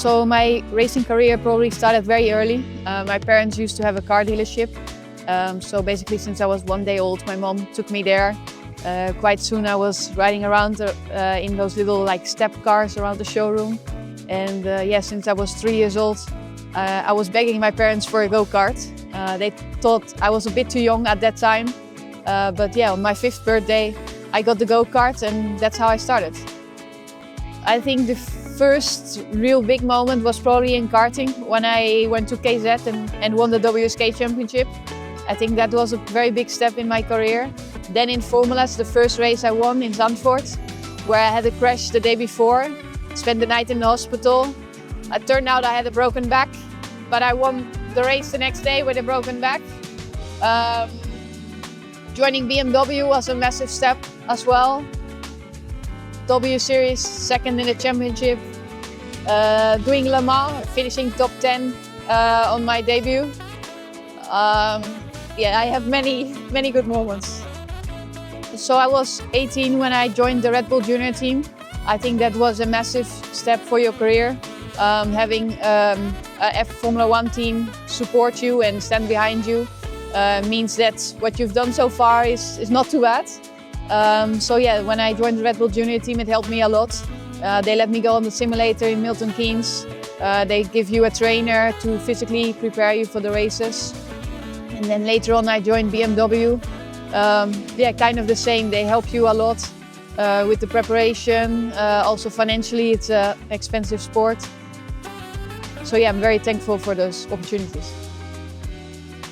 So my racing career probably started very early. My parents used to have a car dealership. So basically since I was 1 day old, my mom took me there. Quite soon I was riding around in those little like step cars around the showroom. And yeah, since I was 3 years old, I was begging my parents for a go-kart. They thought I was a bit too young at that time. But yeah, on my 5th birthday, I got the go-kart and that's how I started. I think the first real big moment was probably in karting when I went to KZ and won the WSK championship. I think that was a very big step in my career. Then in formulas, the first race I won in Zandvoort, where I had a crash the day before, spent the night in the hospital. It turned out I had a broken back, but I won the race the next day with a broken back. Joining BMW was a massive step as well. Euro Series, 2nd in the championship. Doing Le Mans, finishing top 10 on my debut. Yeah, I have many good moments. So I was 18 when I joined the Red Bull Junior team. I think that was a massive step for your career. Having a Formula 1 team support you and stand behind you means that what you've done so far is not too bad. So yeah, when I joined the Red Bull Junior team, it helped me a lot. They let me go on the simulator in Milton Keynes. They give you a trainer to physically prepare you for the races. And then later on I joined BMW. Yeah, kind of the same. They help you a lot with the preparation. Also financially, it's an expensive sport. So yeah, I'm very thankful for those opportunities.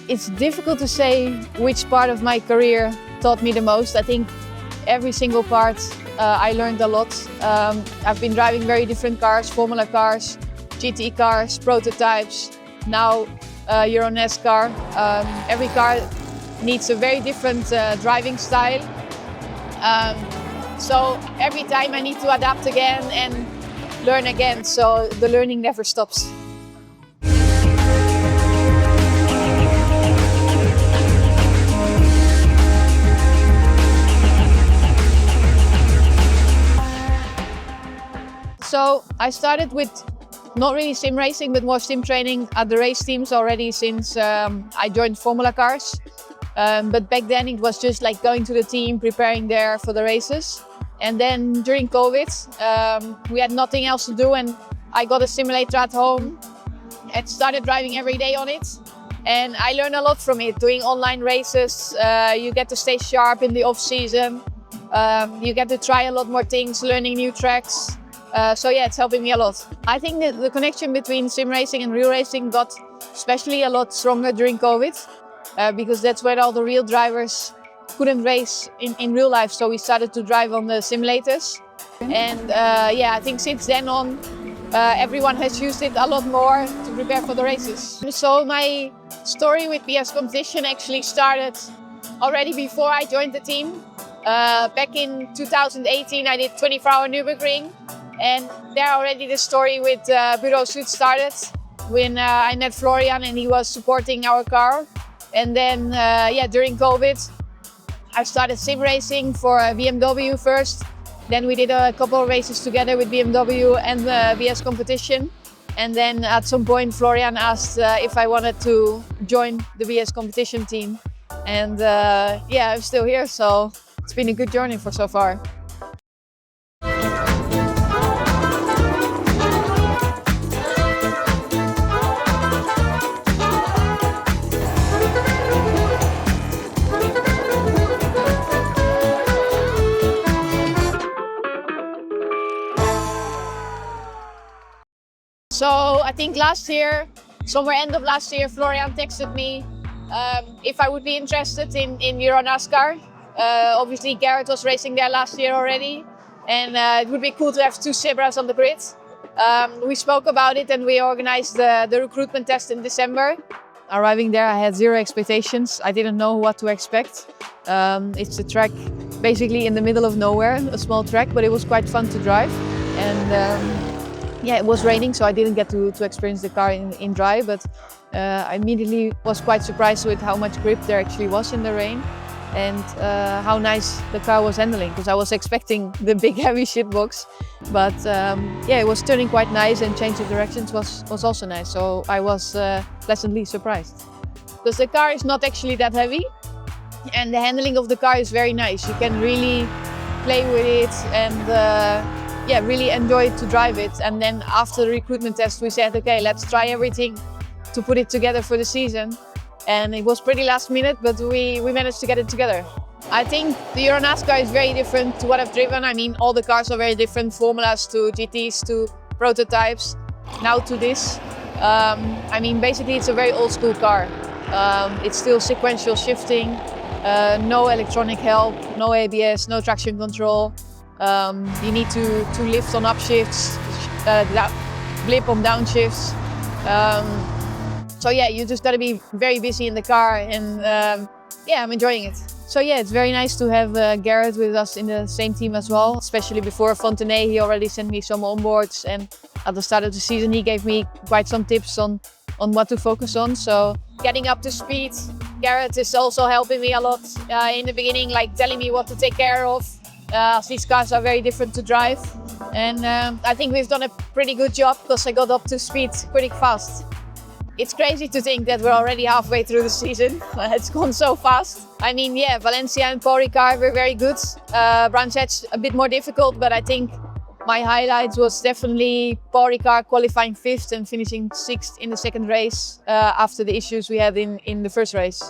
It's difficult to say which part of my career taught me the most. I think every single part I learned a lot. I've been driving very different cars, Formula cars, GT cars, prototypes, now Euro NASCAR. Every car needs a very different driving style. So every time I need to adapt again and learn again, so the learning never stops. So I started with not really sim racing, but more sim training at the race teams already since I joined Formula cars. But back then it was just like going to the team, preparing there for the races. And then during COVID, we had nothing else to do and I got a simulator at home and started driving every day on it. And I learned a lot from it, doing online races. You get to stay sharp in the off season. You get to try a lot more things, learning new tracks. So yeah, it's helping me a lot. I think that the connection between sim racing and real racing got especially a lot stronger during COVID because that's where all the real drivers couldn't race in real life. So we started to drive on the simulators. And yeah, I think since then on, everyone has used it a lot more to prepare for the races. So my story with BS Competition actually started already before I joined the team. Back in 2018, I did 24-hour Nürburgring. And there already the story with Bureau Suit started when I met Florian and he was supporting our car. And then yeah, during COVID, I started sim racing for BMW first. Then we did a couple of races together with BMW and the BS Competition. And then at some point, Florian asked if I wanted to join the BS Competition team. And yeah, I'm still here, so it's been a good journey for so far. So I think last year, somewhere end of last year, Florian texted me if I would be interested in Euro NASCAR. Obviously Garrett was racing there last year already and it would be cool to have 2 Zebras on the grid. We spoke about it and we organized the recruitment test in December. Arriving there I had 0 expectations. I didn't know what to expect. It's a track basically in the middle of nowhere, a small track, but it was quite fun to drive. And yeah, it was raining, so I didn't get to experience the car in dry, but I immediately was quite surprised with how much grip there actually was in the rain. and how nice the car was handling, because I was expecting the big heavy shit box, but yeah, it was turning quite nice, and change of directions was also nice, so I was pleasantly surprised. Because the car is not actually that heavy, and the handling of the car is very nice. You can really play with it and yeah, really enjoy to drive it. And then after the recruitment test, we said, okay, let's try everything to put it together for the season. And it was pretty last minute, but we managed to get it together. I think the Euro NASCAR is very different to what I've driven. I mean, all the cars are very different, Formulas to GTs to prototypes, now to this. I mean, basically it's a very old school car. It's still sequential shifting, no electronic help, no ABS, no traction control. You need to lift on upshifts, blip on downshifts. So yeah, you just got to be very busy in the car, and yeah, I'm enjoying it. So yeah, it's very nice to have Garrett with us in the same team as well, especially before Fontenay. He already sent me some onboards, and at the start of the season he gave me quite some tips on what to focus on. So getting up to speed, Garrett is also helping me a lot in the beginning, like telling me what to take care of. These cars are very different to drive, and I think we've done a pretty good job, because I got up to speed pretty fast. It's crazy to think that we're already halfway through the season. It's gone so fast. I mean, yeah, Valencia and Paul Ricard were very good. Brands Hatch a bit more difficult, but I think my highlights was definitely Paul Ricard qualifying 5th and finishing 6th in the second race after the issues we had in the first race.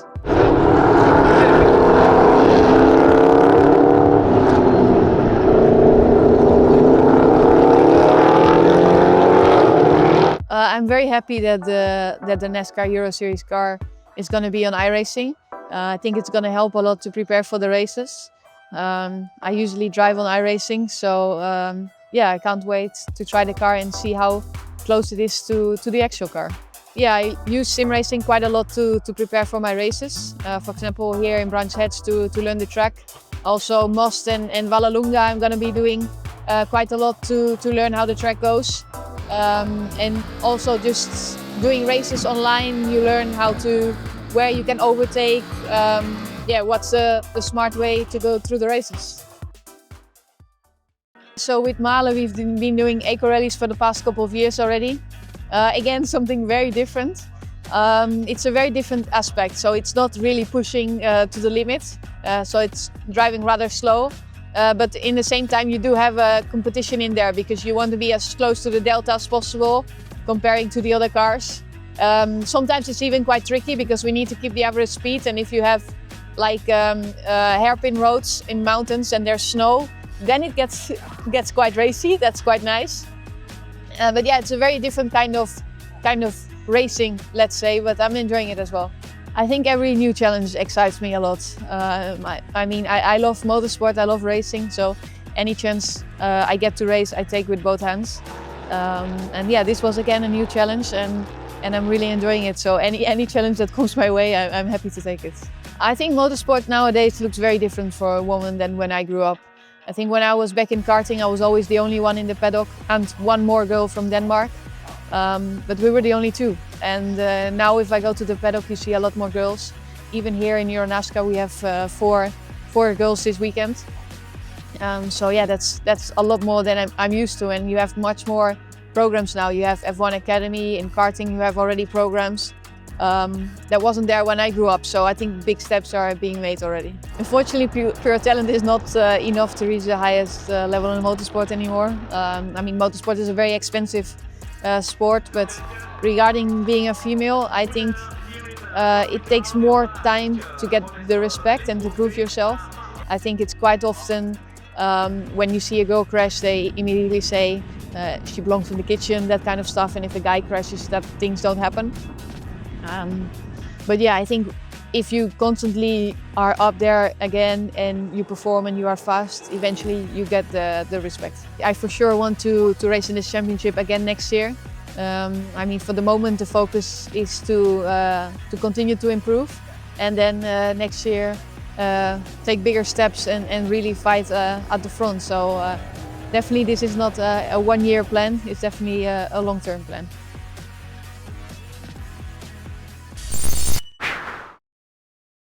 I'm very happy that the NASCAR Euro Series car is going to be on iRacing. I think it's going to help a lot to prepare for the races. I usually drive on iRacing, so yeah, I can't wait to try the car and see how close it is to the actual car. Yeah, I use sim racing quite a lot to prepare for my races. For example, here in Brands Hatch to learn the track. Also Most and Vallelunga I'm going to be doing quite a lot to learn how the track goes. And also just doing races online, you learn where you can overtake, yeah, what's the smart way to go through the races. So with Male, we've been doing eco rallies for the past couple of years already. Again, something very different. It's a very different aspect, so it's not really pushing to the limit, so it's driving rather slow. But in the same time, you do have a competition in there, because you want to be as close to the delta as possible, comparing to the other cars. Sometimes it's even quite tricky, because we need to keep the average speed, and if you have like hairpin roads in mountains and there's snow, then it gets quite racy. That's quite nice. But yeah, it's a very different kind of racing, let's say, but I'm enjoying it as well. I think every new challenge excites me a lot. I mean, I love motorsport, I love racing, so any chance I get to race, I take with both hands. And yeah, this was again a new challenge, and I'm really enjoying it. So any challenge that comes my way, I'm happy to take it. I think motorsport nowadays looks very different for a woman than when I grew up. I think when I was back in karting, I was always the only one in the paddock, and one more girl from Denmark. But we were the only two. And now if I go to the paddock, you see a lot more girls. Even here in Euro NASCAR, we have four girls this weekend. So yeah, that's a lot more than I'm used to. And you have much more programs now. You have F1 Academy. In karting, you have already programs. That wasn't there when I grew up. So I think big steps are being made already. Unfortunately, pure talent is not enough to reach the highest level in motorsport anymore. I mean, motorsport is a very expensive sport, but regarding being a female, I think it takes more time to get the respect and to prove yourself. I think it's quite often when you see a girl crash, they immediately say she belongs in the kitchen, that kind of stuff, and if a guy crashes, that things don't happen. But yeah, I think if you constantly are up there again and you perform and you are fast, eventually you get the respect. I for sure want to race in this championship again next year. I mean, for the moment the focus is to continue to improve, and then next year take bigger steps and really fight at the front. So definitely this is not a one-year plan, it's definitely a long-term plan.